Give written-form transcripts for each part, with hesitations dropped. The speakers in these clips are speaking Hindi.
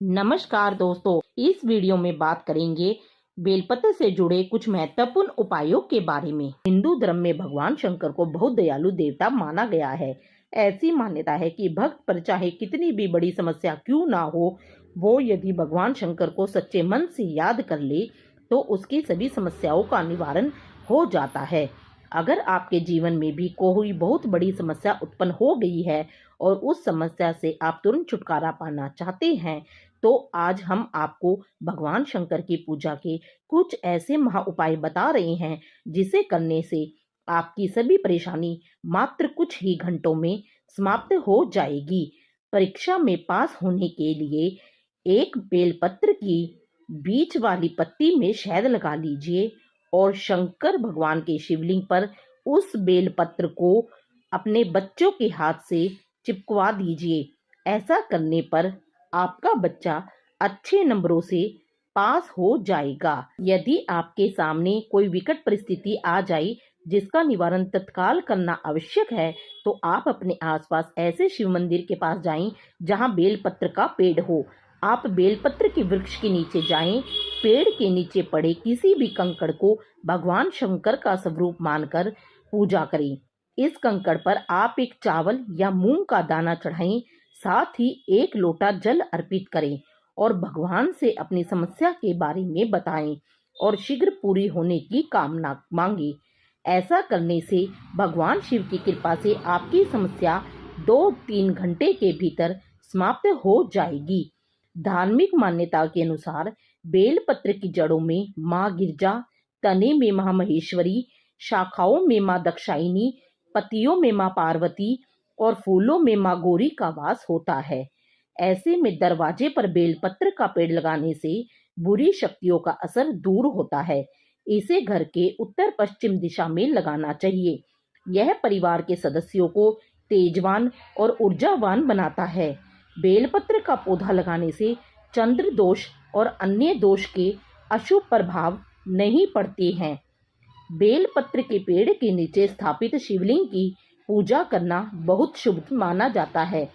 नमस्कार दोस्तों, इस वीडियो में बात करेंगे बेलपत्र से जुड़े कुछ महत्वपूर्ण उपायों के बारे में। हिंदू धर्म में भगवान शंकर को बहुत दयालु देवता माना गया है। ऐसी मान्यता है कि भक्त पर चाहे कितनी भी बड़ी समस्या क्यों ना हो, वो यदि भगवान शंकर को सच्चे मन से याद कर ले तो उसकी सभी समस्याओं का निवारण हो जाता है। अगर आपके जीवन में भी कोई बहुत बड़ी समस्या उत्पन्न हो गई है और उस समस्या से आप तुरंत छुटकारा पाना चाहते हैं, तो आज हम आपको भगवान शंकर की पूजा के कुछ ऐसे महा उपाय बता रहे हैं जिसे करने से आपकी सभी परेशानी मात्र कुछ ही घंटों में समाप्त हो जाएगी। परीक्षा में पास होने के लिए एक बेलपत्र की बीच वाली पत्ती में शहद लगा लीजिए और शंकर भगवान के शिवलिंग पर उस बेलपत्र को अपने बच्चों के हाथ से चिपकवा दीजिए। ऐसा करने पर आपका बच्चा अच्छे नंबरों से पास हो जाएगा। यदि आपके सामने कोई विकट परिस्थिति आ जाए जिसका निवारण तत्काल करना आवश्यक है, तो आप अपने आसपास ऐसे शिव मंदिर के पास जाएं जहां बेलपत्र का पेड़ हो। आप बेलपत्र के वृक्ष के नीचे जाएं, पेड़ के नीचे पड़े किसी भी कंकड़ को भगवान शंकर का स्वरूप मानकर पूजा करें। इस कंकड़ पर आप एक चावल या मूंग का दाना चढ़ाएं, साथ ही एक लोटा जल अर्पित करें और भगवान से अपनी समस्या के बारे में बताएं और शीघ्र पूरी होने की कामना मांगे। ऐसा करने से भगवान शिव की कृपा से आपकी समस्या 2-3 घंटे के भीतर समाप्त हो जाएगी। धार्मिक मान्यता के अनुसार बेलपत्र की जड़ों में माँ गिरजा, तने में माँ महेश्वरी, शाखाओं में माँ दक्षाइनी, पत्तियों में माँ पार्वती और फूलों में माँ गौरी का वास होता है। ऐसे में दरवाजे पर बेलपत्र का पेड़ लगाने से बुरी शक्तियों का असर दूर होता है। इसे घर के उत्तर पश्चिम दिशा में लगाना चाहिए। यह परिवार के सदस्यों को तेजवान और ऊर्जावान बनाता है। बेलपत्र का पौधा लगाने से चंद्र दोष और अन्य दोष के अशुभ प्रभाव नहीं पड़ते हैं। बेलपत्र के पेड़ के नीचे स्थापित शिवलिंग की पूजा करना बहुत शुभ माना जाता है।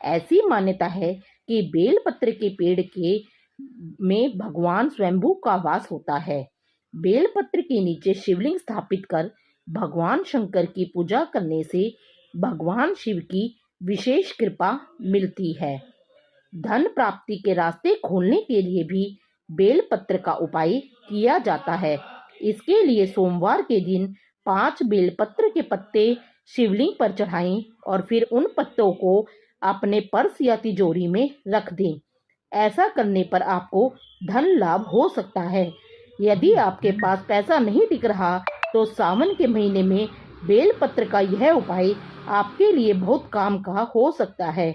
ऐसी मान्यता है कि बेलपत्र के पेड़ के में भगवान स्वयंभू का वास होता है। बेलपत्र के नीचे शिवलिंग स्थापित कर भगवान शंकर की पूजा करने से भगवान शिव की विशेष कृपा मिलती है। धन प्राप्ति के रास्ते खोलने के लिए भी बेलपत्र का उपाय किया जाता है। इसके लिए सोमवार के दिन 5 बेलपत्र के पत्ते शिवलिंग पर चढ़ाएं और फिर उन पत्तों को अपने पर्स या तिजोरी में रख दें। ऐसा करने पर आपको धन लाभ हो सकता है। यदि आपके पास पैसा नहीं टिक रहा, तो सावन के महीने में बेलपत्र का यह उपाय आपके लिए बहुत काम का हो सकता है।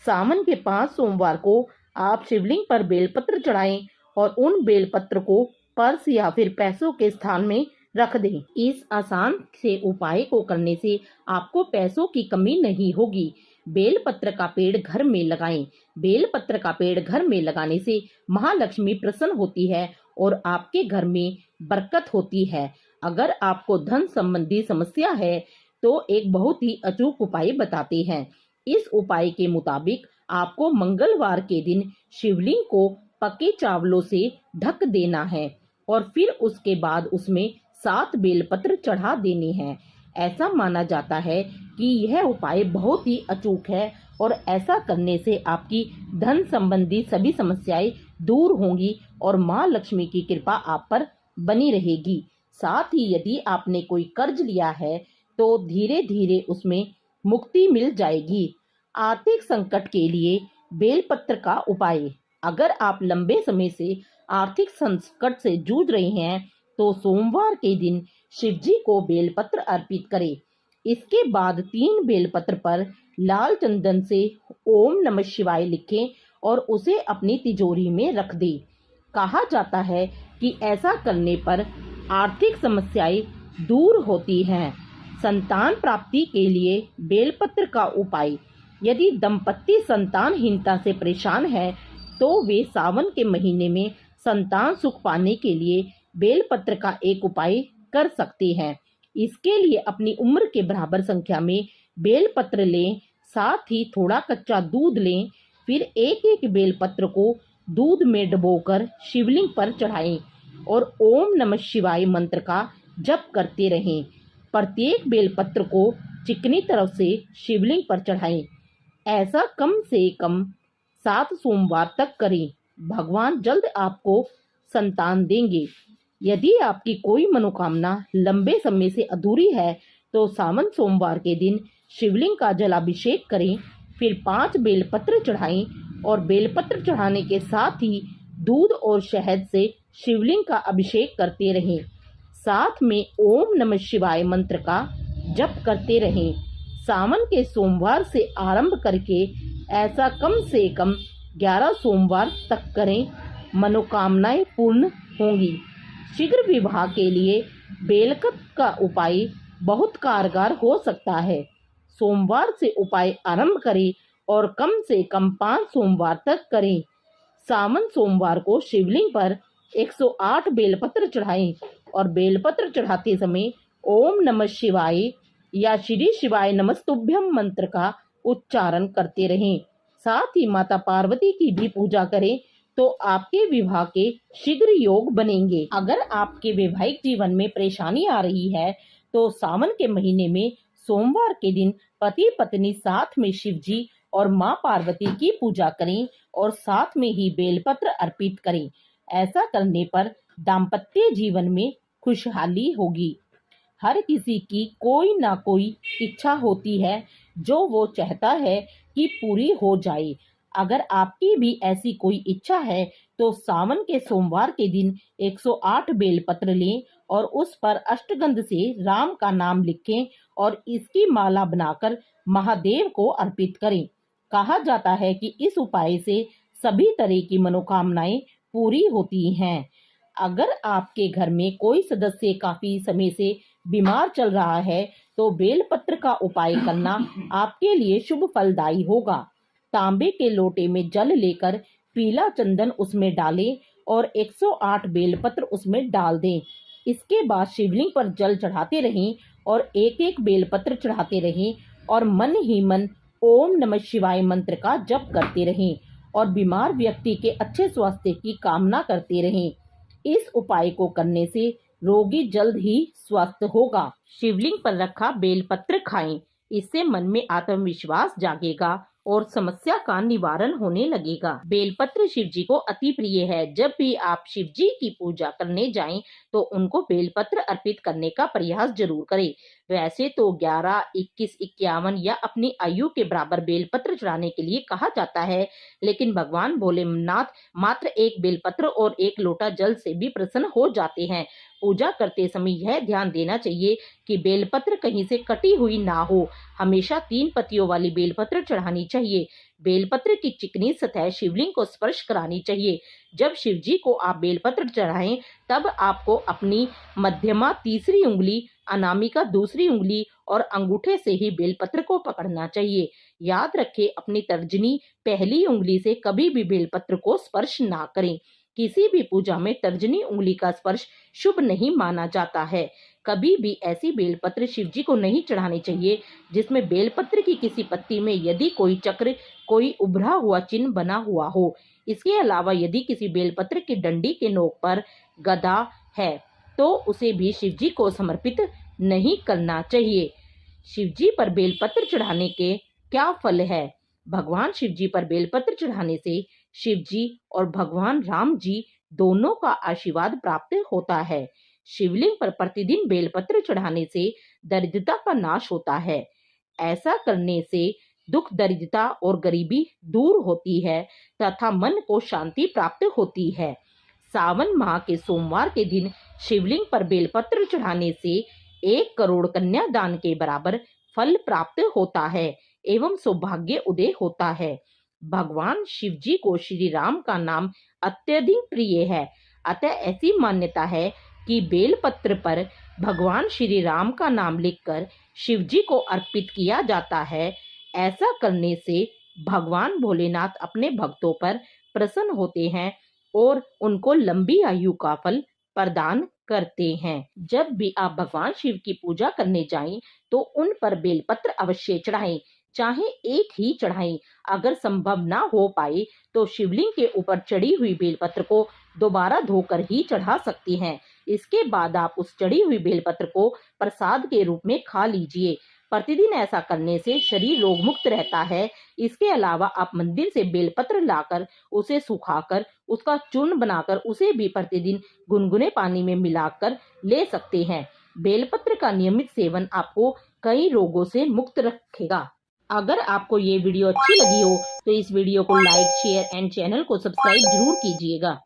सावन के 5 सोमवार को आप शिवलिंग पर बेलपत्र चढ़ाएं और उन बेलपत्र को पर्स या फिर पैसों के स्थान में रख दें। इस आसान से उपाय को करने से आपको पैसों की कमी नहीं होगी। बेलपत्र का पेड़ घर में लगाएं। बेलपत्र का पेड़ घर में लगाने से महालक्ष्मी प्रसन्न होती है और आपके घर में बरकत होती है। अगर आपको धन संबंधी समस्या है तो एक बहुत ही अचूक उपाय बताते हैं। इस उपाय के मुताबिक आपको मंगलवार के दिन शिवलिंग को पके चावलों से ढक देना है और फिर उसके बाद उसमें 7 बेलपत्र चढ़ा देने हैं। ऐसा माना जाता है कि यह उपाय बहुत ही अचूक है और ऐसा करने से आपकी धन संबंधी सभी समस्याएं दूर होंगी और माँ लक्ष्मी की कृपा आप पर बनी रहेगी। साथ ही यदि आपने कोई कर्ज लिया है तो धीरे धीरे उसमें मुक्ति मिल जाएगी। आर्थिक संकट के लिए बेलपत्र का उपाय। अगर आप लंबे समय से आर्थिक संकट से जूझ रहे हैं तो सोमवार के दिन शिव जी को बेलपत्र अर्पित करें। इसके बाद 3 बेलपत्र पर लाल चंदन से ओम नमः शिवाय लिखें और उसे अपनी तिजोरी में रख दें। कहा जाता है कि ऐसा करने पर आर्थिक समस्याएं दूर होती हैं। संतान प्राप्ति के लिए बेलपत्र का उपाय। यदि दंपति संतानहीनता से परेशान है तो वे सावन के महीने में संतान सुख पाने के लिए बेलपत्र का एक उपाय कर सकते हैं। इसके लिए अपनी उम्र के बराबर संख्या में बेलपत्र लें, साथ ही थोड़ा कच्चा दूध लें, फिर एक एक बेलपत्र को दूध में डुबोकर शिवलिंग पर चढ़ाएं और ओम नमः शिवाय मंत्र का जप करते रहें। प्रत्येक बेलपत्र को चिकनी तरफ से शिवलिंग पर चढ़ाएं। ऐसा कम से कम 7 सोमवार तक करें। भगवान जल्द आपको संतान देंगे। यदि आपकी कोई मनोकामना लंबे समय से अधूरी है तो सावन सोमवार के दिन शिवलिंग का जलाभिषेक करें। फिर 5 बेलपत्र चढ़ाएं और बेलपत्र चढ़ाने के साथ ही दूध और शहद से शिवलिंग का अभिषेक करते रहें। साथ में ओम नमः शिवाय मंत्र का जप करते रहें। सावन के सोमवार से आरंभ करके ऐसा कम से कम 11 सोमवार तक करें। मनोकामनाएं पूर्ण होंगी। शीघ्र विवाह के लिए बेलकत का उपाय बहुत कारगर हो सकता है। सोमवार से उपाय आरंभ करें और कम से कम 5 सोमवार तक करें। सावन सोमवार को शिवलिंग पर 108 बेलपत्र चढ़ाएं और बेलपत्र चढ़ाते समय ओम नमः शिवाय या श्री शिवाय नमस्तुभ्यम मंत्र का उच्चारण करते रहें। साथ ही माता पार्वती की भी पूजा करें तो आपके विवाह के शीघ्र योग बनेंगे। अगर आपके वैवाहिक जीवन में परेशानी आ रही है तो सावन के महीने में सोमवार के दिन पति पत्नी साथ में शिव जी और माँ पार्वती की पूजा करें और साथ में ही बेलपत्र अर्पित करें। ऐसा करने पर दाम्पत्य जीवन में खुशहाली होगी। हर किसी की कोई ना कोई इच्छा होती है जो वो चाहता है कि पूरी हो जाए। अगर आपकी भी ऐसी कोई इच्छा है तो सावन के सोमवार के दिन 108 बेलपत्र लें और उस पर अष्टगंध से राम का नाम लिखें और इसकी माला बनाकर महादेव को अर्पित करें। कहा जाता है कि इस उपाय से सभी तरह की मनोकामनाएं पूरी होती हैं। अगर आपके घर में कोई सदस्य काफी समय से बीमार चल रहा है तो बेलपत्र का उपाय करना आपके लिए शुभ फलदायी होगा। तांबे के लोटे में जल लेकर पीला चंदन उसमें डालें और 108 बेलपत्र उसमें डाल दें। इसके बाद शिवलिंग पर जल चढ़ाते रहें और एक एक बेलपत्र चढ़ाते रहें और मन ही मन ओम नमः शिवाय मंत्र का जप करते रहें और बीमार व्यक्ति के अच्छे स्वास्थ्य की कामना करते रहें। इस उपाय को करने से रोगी जल्द ही स्वस्थ होगा। शिवलिंग पर रखा बेलपत्र खाएं। इससे मन में आत्मविश्वास जागेगा और समस्या का निवारण होने लगेगा। बेलपत्र शिव जी को अति प्रिय है। जब भी आप शिव जी की पूजा करने जाएं तो उनको बेलपत्र अर्पित करने का प्रयास जरूर करें। वैसे तो 11, 21, 51 या अपनी आयु के बराबर बेलपत्र चढ़ाने के लिए कहा जाता है, लेकिन भगवान भोलेनाथ मात्र एक बेलपत्र और एक लोटा जल से भी प्रसन्न हो जाते हैं। पूजा करते समय यह ध्यान देना चाहिए कि बेलपत्र कहीं से कटी हुई ना हो। हमेशा 3 पत्तियों वाली बेलपत्र चढ़ानी चाहिए। बेलपत्र की चिकनी सतह शिवलिंग को स्पर्श करानी चाहिए। जब शिव जी को आप बेलपत्र चढ़ाएं तब आपको अपनी मध्यमा तीसरी उंगली, अनामिका दूसरी उंगली और अंगूठे से ही बेलपत्र को पकड़ना चाहिए। याद रखें, अपनी तर्जनी पहली उंगली से कभी भी बेलपत्र को स्पर्श ना करें। किसी भी पूजा में तर्जनी उंगली का स्पर्श शुभ नहीं माना जाता है। कभी भी ऐसी बेलपत्र शिव जी को नहीं चढ़ानी चाहिए जिसमें बेलपत्र की किसी पत्ती में यदि कोई चक्र, कोई उभरा हुआ चिन्ह बना हुआ हो। इसके अलावा यदि किसी बेलपत्र की डंडी के नोक पर गदा है तो उसे भी शिव जी को समर्पित नहीं करना चाहिए। शिव जी पर बेलपत्र चढ़ाने के क्या फल है? भगवान शिव जी पर बेलपत्र चढ़ाने से शिव जी और भगवान राम जी दोनों का आशीर्वाद प्राप्त होता है। शिवलिंग पर प्रतिदिन बेलपत्र चढ़ाने से दरिद्रता का नाश होता है। ऐसा करने से दुख, दरिद्रता और गरीबी दूर होती है तथा मन को शांति प्राप्त होती है। सावन माह के सोमवार के दिन शिवलिंग पर बेलपत्र चढ़ाने से 1 करोड़ कन्यादान के बराबर फल प्राप्त होता है एवं सौभाग्य उदय होता है। भगवान शिव जी को श्री राम का नाम अत्यधिक प्रिय है, अतः ऐसी मान्यता है कि बेलपत्र पर भगवान श्री राम का नाम लिखकर शिव जी को अर्पित किया जाता है। ऐसा करने से भगवान भोलेनाथ अपने भक्तों पर प्रसन्न होते हैं और उनको लंबी आयु का फल प्रदान करते हैं। जब भी आप भगवान शिव की पूजा करने जाएं तो उन पर बेलपत्र अवश्य चढ़ाएं। चाहे एक ही चढ़ाएं। अगर संभव ना हो पाए तो शिवलिंग के ऊपर चढ़ी हुई बेलपत्र को दोबारा धोकर ही चढ़ा सकती हैं। इसके बाद आप उस चढ़ी हुई बेलपत्र को प्रसाद के रूप में खा लीजिए। प्रतिदिन ऐसा करने से शरीर रोग मुक्त रहता है। इसके अलावा आप मंदिर से बेलपत्र लाकर उसे सुखाकर उसका चूर्ण बनाकर उसे भी प्रतिदिन गुनगुने पानी में मिलाकर ले सकते हैं। बेलपत्र का नियमित सेवन आपको कई रोगों से मुक्त रखेगा। अगर आपको ये वीडियो अच्छी लगी हो तो इस वीडियो को लाइक, शेयर एंड चैनल को सब्सक्राइब जरूर कीजिएगा।